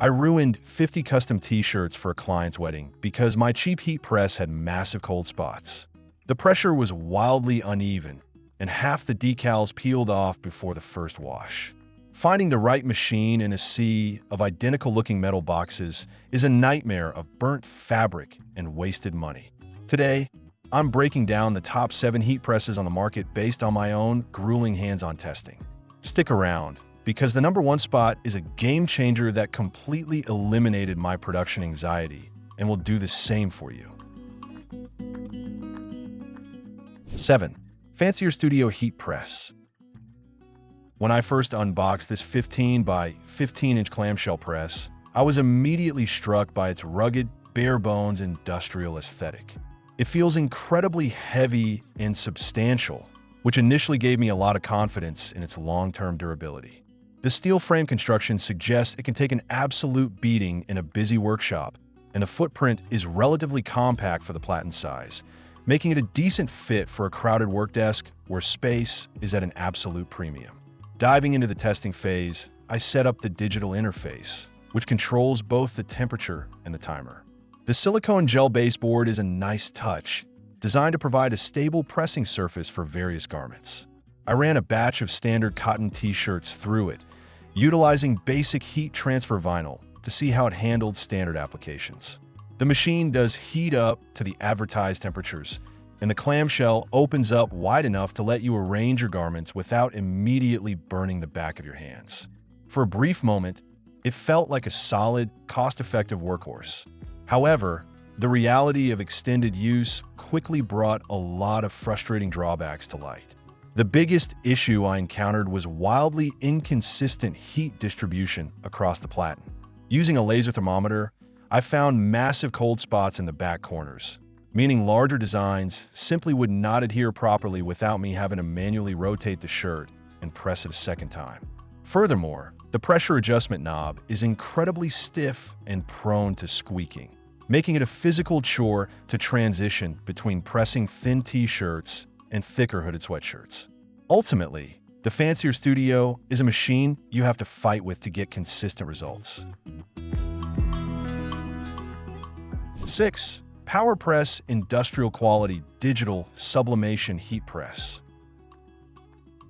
I ruined 50 custom t-shirts for a client's wedding because my cheap heat press had massive cold spots. The pressure was wildly uneven, and half the decals peeled off before the first wash. Finding the right machine in a sea of identical-looking metal boxes is a nightmare of burnt fabric and wasted money. Today, I'm breaking down the top 7 heat presses on the market based on my own grueling hands-on testing. Stick around, because the number 1 spot is a game changer that completely eliminated my production anxiety and will do the same for you. 7. Fancierstudio Heat Press. When I first unboxed this 15 by 15-inch clamshell press, I was immediately struck by its rugged, bare-bones industrial aesthetic. It feels incredibly heavy and substantial, which initially gave me a lot of confidence in its long-term durability. The steel frame construction suggests it can take an absolute beating in a busy workshop, and the footprint is relatively compact for the platen size, making it a decent fit for a crowded work desk where space is at an absolute premium. Diving into the testing phase, I set up the digital interface, which controls both the temperature and the timer. The silicone gel baseboard is a nice touch, designed to provide a stable pressing surface for various garments. I ran a batch of standard cotton t-shirts through it, utilizing basic heat transfer vinyl to see how it handled standard applications. The machine does heat up to the advertised temperatures, and the clamshell opens up wide enough to let you arrange your garments without immediately burning the back of your hands. For a brief moment, it felt like a solid, cost-effective workhorse. However, the reality of extended use quickly brought a lot of frustrating drawbacks to light. The biggest issue I encountered was wildly inconsistent heat distribution across the platen. Using a laser thermometer, I found massive cold spots in the back corners, meaning larger designs simply would not adhere properly without me having to manually rotate the shirt and press it a second time. Furthermore, the pressure adjustment knob is incredibly stiff and prone to squeaking, making it a physical chore to transition between pressing thin t-shirts and thicker hooded sweatshirts. Ultimately, the Fancierstudio is a machine you have to fight with to get consistent results. 6. PowerPress Industrial Quality Digital Sublimation Heat Press.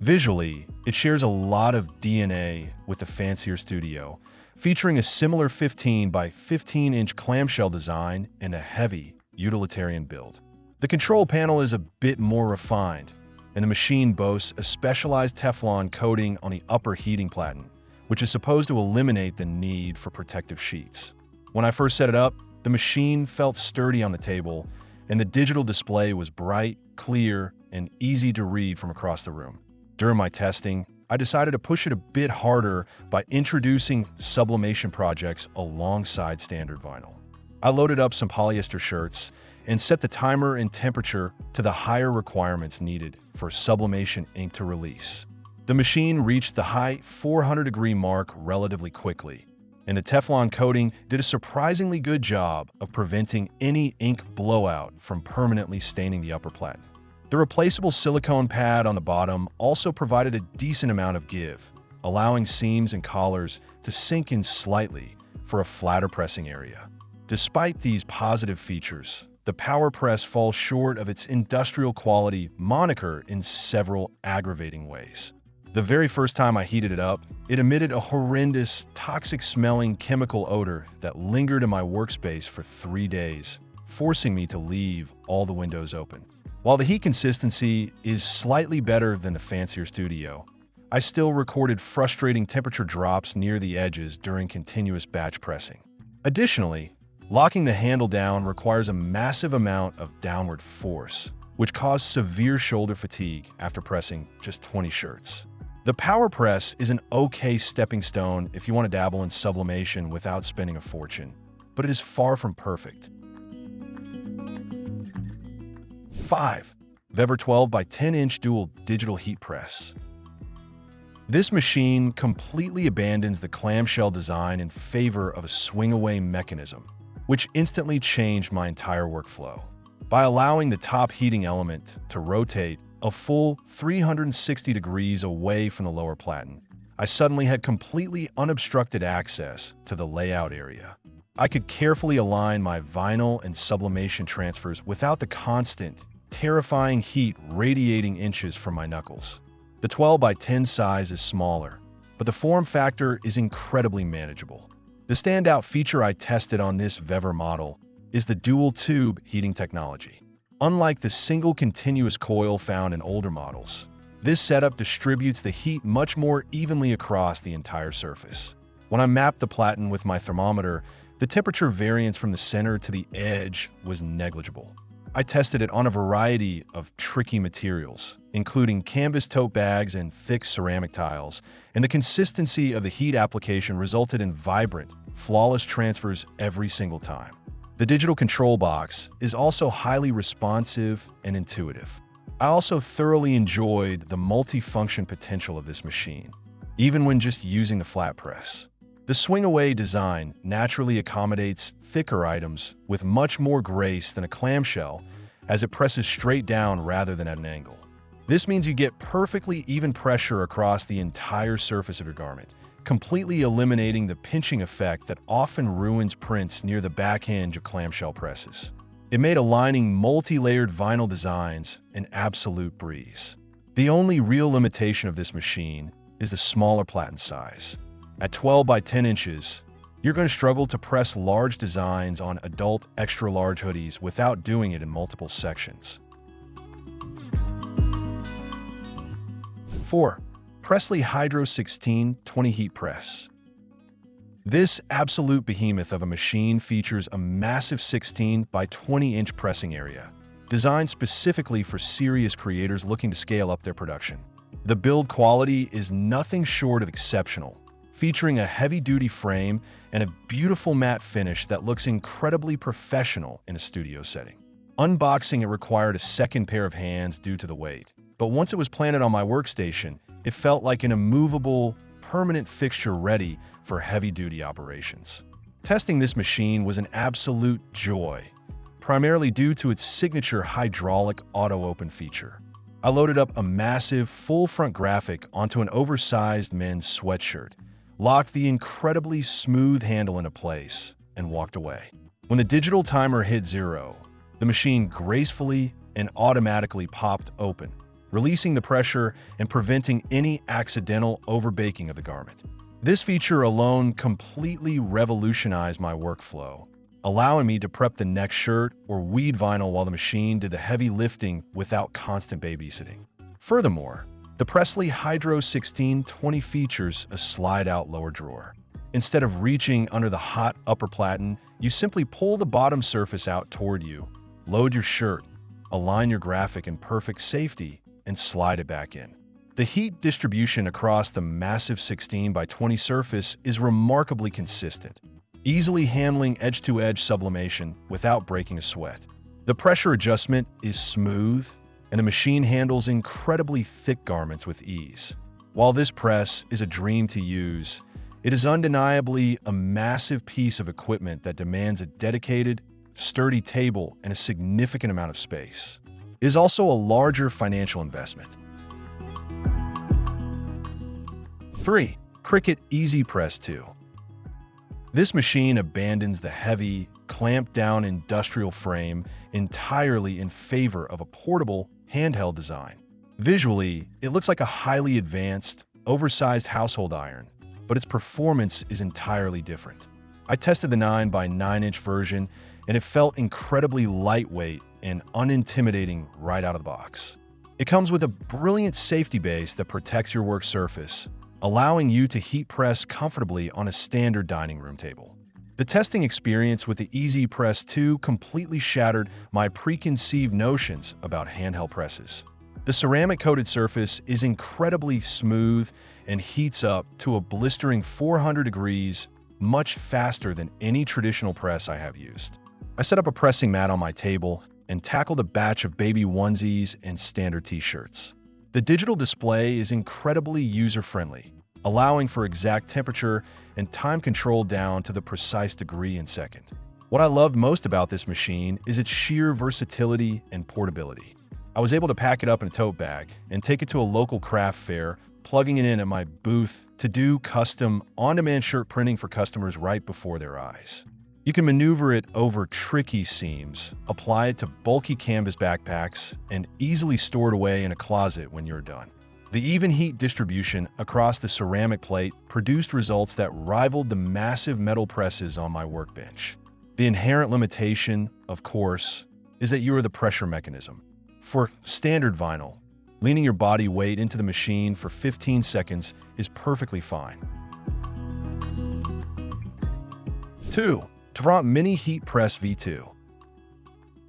Visually, it shares a lot of DNA with the Fancierstudio, featuring a similar 15 by 15-inch clamshell design and a heavy, utilitarian build. The control panel is a bit more refined, and the machine boasts a specialized Teflon coating on the upper heating platen, which is supposed to eliminate the need for protective sheets. When I first set it up, the machine felt sturdy on the table, and the digital display was bright, clear, and easy to read from across the room. During my testing, I decided to push it a bit harder by introducing sublimation projects alongside standard vinyl. I loaded up some polyester shirts and set the timer and temperature to the higher requirements needed for sublimation ink to release. The machine reached the high 400-degree mark relatively quickly, and the Teflon coating did a surprisingly good job of preventing any ink blowout from permanently staining the upper platen. The replaceable silicone pad on the bottom also provided a decent amount of give, allowing seams and collars to sink in slightly for a flatter pressing area. Despite these positive features, the PowerPress falls short of its industrial quality moniker in several aggravating ways. The very first time I heated it up, it emitted a horrendous, toxic-smelling chemical odor that lingered in my workspace for 3 days, forcing me to leave all the windows open. While the heat consistency is slightly better than the Fancierstudio, I still recorded frustrating temperature drops near the edges during continuous batch pressing. Additionally, locking the handle down requires a massive amount of downward force, which caused severe shoulder fatigue after pressing just 20 shirts. The PowerPress is an okay stepping stone if you want to dabble in sublimation without spending a fortune, but it is far from perfect. 5. VEVOR 12 by 10-inch dual digital heat press. This machine completely abandons the clamshell design in favor of a swing-away mechanism, which instantly changed my entire workflow. By allowing the top heating element to rotate a full 360 degrees away from the lower platen, I suddenly had completely unobstructed access to the layout area. I could carefully align my vinyl and sublimation transfers without the constant, terrifying heat radiating inches from my knuckles. The 12 by 10 size is smaller, but the form factor is incredibly manageable. The standout feature I tested on this VEVOR model is the dual-tube heating technology. Unlike the single continuous coil found in older models, this setup distributes the heat much more evenly across the entire surface. When I mapped the platen with my thermometer, the temperature variance from the center to the edge was negligible. I tested it on a variety of tricky materials, including canvas tote bags and thick ceramic tiles, and the consistency of the heat application resulted in vibrant, flawless transfers every single time. The digital control box is also highly responsive and intuitive. I also thoroughly enjoyed the multi-function potential of this machine, even when just using the flat press. The swing-away design naturally accommodates thicker items with much more grace than a clamshell, as it presses straight down rather than at an angle. This means you get perfectly even pressure across the entire surface of your garment, completely eliminating the pinching effect that often ruins prints near the back hinge of clamshell presses. It made aligning multi-layered vinyl designs an absolute breeze. The only real limitation of this machine is the smaller platen size. At 12 by 10 inches, you're going to struggle to press large designs on adult extra-large hoodies without doing it in multiple sections. 4. Presley Hydro 1620 Heat Press. This absolute behemoth of a machine features a massive 16 by 20 inch pressing area, designed specifically for serious creators looking to scale up their production. The build quality is nothing short of exceptional, featuring a heavy-duty frame and a beautiful matte finish that looks incredibly professional in a studio setting. Unboxing it required a second pair of hands due to the weight, but once it was planted on my workstation, it felt like an immovable, permanent fixture ready for heavy-duty operations. Testing this machine was an absolute joy, primarily due to its signature hydraulic auto-open feature. I loaded up a massive, full-front graphic onto an oversized men's sweatshirt, locked the incredibly smooth handle into place, and walked away. When the digital timer hit 0, the machine gracefully and automatically popped open, releasing the pressure and preventing any accidental overbaking of the garment. This feature alone completely revolutionized my workflow, allowing me to prep the next shirt or weed vinyl while the machine did the heavy lifting without constant babysitting. Furthermore, the Presley Hydro 1620 features a slide-out lower drawer. Instead of reaching under the hot upper platen, you simply pull the bottom surface out toward you, load your shirt, align your graphic in perfect safety, and slide it back in. The heat distribution across the massive 16 by 20 surface is remarkably consistent, easily handling edge-to-edge sublimation without breaking a sweat. The pressure adjustment is smooth, and the machine handles incredibly thick garments with ease. While this press is a dream to use, it is undeniably a massive piece of equipment that demands a dedicated, sturdy table and a significant amount of space. It is also a larger financial investment. 3. Cricut EasyPress 2. This machine abandons the heavy, clamped-down industrial frame entirely in favor of a portable, handheld design. Visually, it looks like a highly advanced, oversized household iron, but its performance is entirely different. I tested the 9 by 9 inch version, and it felt incredibly lightweight and unintimidating right out of the box. It comes with a brilliant safety base that protects your work surface, allowing you to heat press comfortably on a standard dining room table. The testing experience with the EasyPress 2 completely shattered my preconceived notions about handheld presses. The ceramic-coated surface is incredibly smooth and heats up to a blistering 400 degrees much faster than any traditional press I have used. I set up a pressing mat on my table and tackled a batch of baby onesies and standard t-shirts. The digital display is incredibly user-friendly, allowing for exact temperature and time control down to the precise degree and second. What I loved most about this machine is its sheer versatility and portability. I was able to pack it up in a tote bag and take it to a local craft fair plugging it in at my booth to do custom on-demand shirt printing for customers right before their eyes. You can maneuver it over tricky seams, apply it to bulky canvas backpacks, and easily store it away in a closet when you're done. The even heat distribution across the ceramic plate produced results that rivaled the massive metal presses on my workbench. The inherent limitation, of course, is that you are the pressure mechanism. For standard vinyl, leaning your body weight into the machine for 15 seconds is perfectly fine. 2. Htvront Mini Heat Press V2.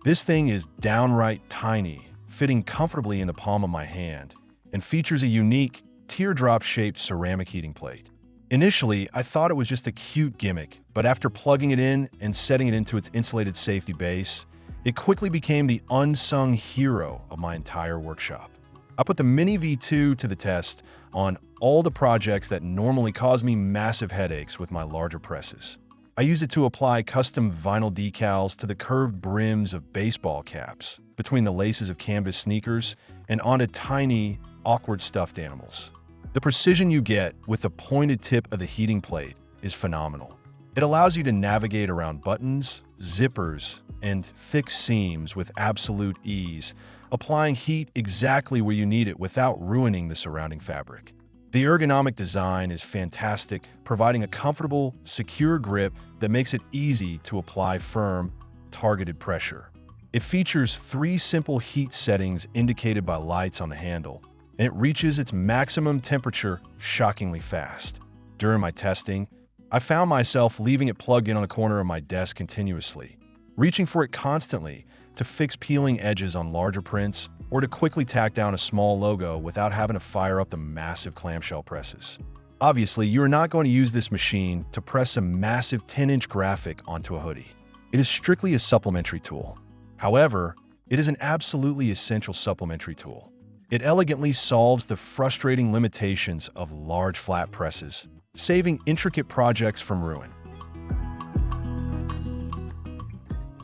This thing is downright tiny, fitting comfortably in the palm of my hand, and features a unique, teardrop-shaped ceramic heating plate. Initially, I thought it was just a cute gimmick, but after plugging it in and setting it into its insulated safety base, it quickly became the unsung hero of my entire workshop. I put the Mini V2 to the test on all the projects that normally cause me massive headaches with my larger presses. I use it to apply custom vinyl decals to the curved brims of baseball caps, between the laces of canvas sneakers, and onto tiny, awkward stuffed animals. The precision you get with the pointed tip of the heating plate is phenomenal. It allows you to navigate around buttons, zippers, and thick seams with absolute ease, applying heat exactly where you need it without ruining the surrounding fabric. The ergonomic design is fantastic, providing a comfortable, secure grip that makes it easy to apply firm, targeted pressure. It features 3 simple heat settings indicated by lights on the handle, and it reaches its maximum temperature shockingly fast. During my testing, I found myself leaving it plugged in on the corner of my desk continuously, reaching for it constantly to fix peeling edges on larger prints or to quickly tack down a small logo without having to fire up the massive clamshell presses. Obviously, you are not going to use this machine to press a massive 10-inch graphic onto a hoodie. It is strictly a supplementary tool. However, it is an absolutely essential supplementary tool. It elegantly solves the frustrating limitations of large flat presses, saving intricate projects from ruin.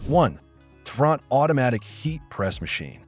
1. Htvront Automatic Heat Press Machine.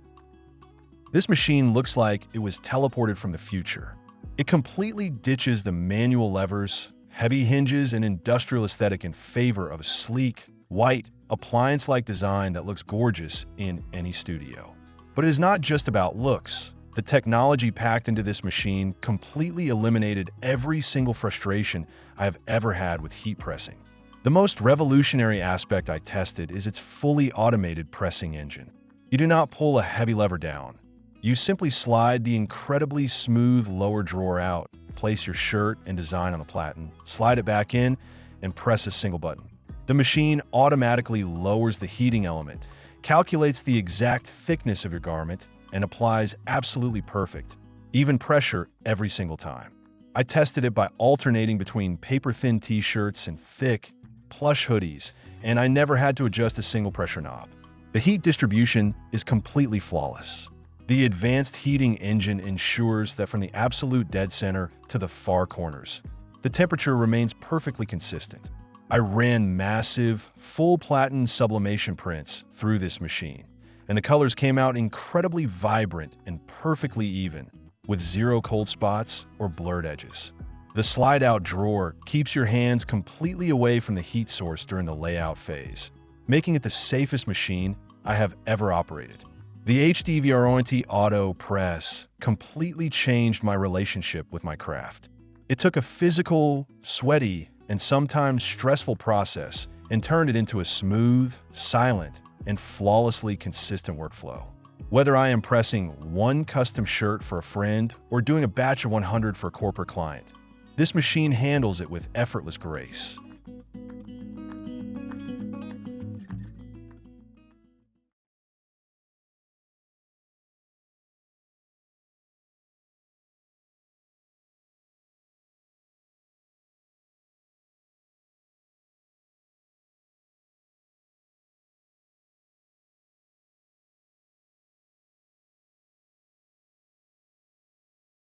This machine looks like it was teleported from the future. It completely ditches the manual levers, heavy hinges, and industrial aesthetic in favor of a sleek, white, appliance-like design that looks gorgeous in any studio. But it is not just about looks. The technology packed into this machine completely eliminated every single frustration I have ever had with heat pressing. The most revolutionary aspect I tested is its fully automated pressing engine. You do not pull a heavy lever down. You simply slide the incredibly smooth lower drawer out, place your shirt and design on the platen, slide it back in, and press a single button. The machine automatically lowers the heating element, calculates the exact thickness of your garment, and applies absolutely perfect, even pressure every single time. I tested it by alternating between paper-thin t-shirts and thick, plush hoodies, and I never had to adjust a single pressure knob. The heat distribution is completely flawless. The advanced heating engine ensures that from the absolute dead center to the far corners, the temperature remains perfectly consistent. I ran massive, full platen sublimation prints through this machine, and the colors came out incredibly vibrant and perfectly even, with zero cold spots or blurred edges. The slide-out drawer keeps your hands completely away from the heat source during the layout phase, making it the safest machine I have ever operated. The Htvront Auto Press completely changed my relationship with my craft. It took a physical, sweaty, and sometimes stressful process and turned it into a smooth, silent, and flawlessly consistent workflow. Whether I am pressing one custom shirt for a friend or doing a batch of 100 for a corporate client, this machine handles it with effortless grace.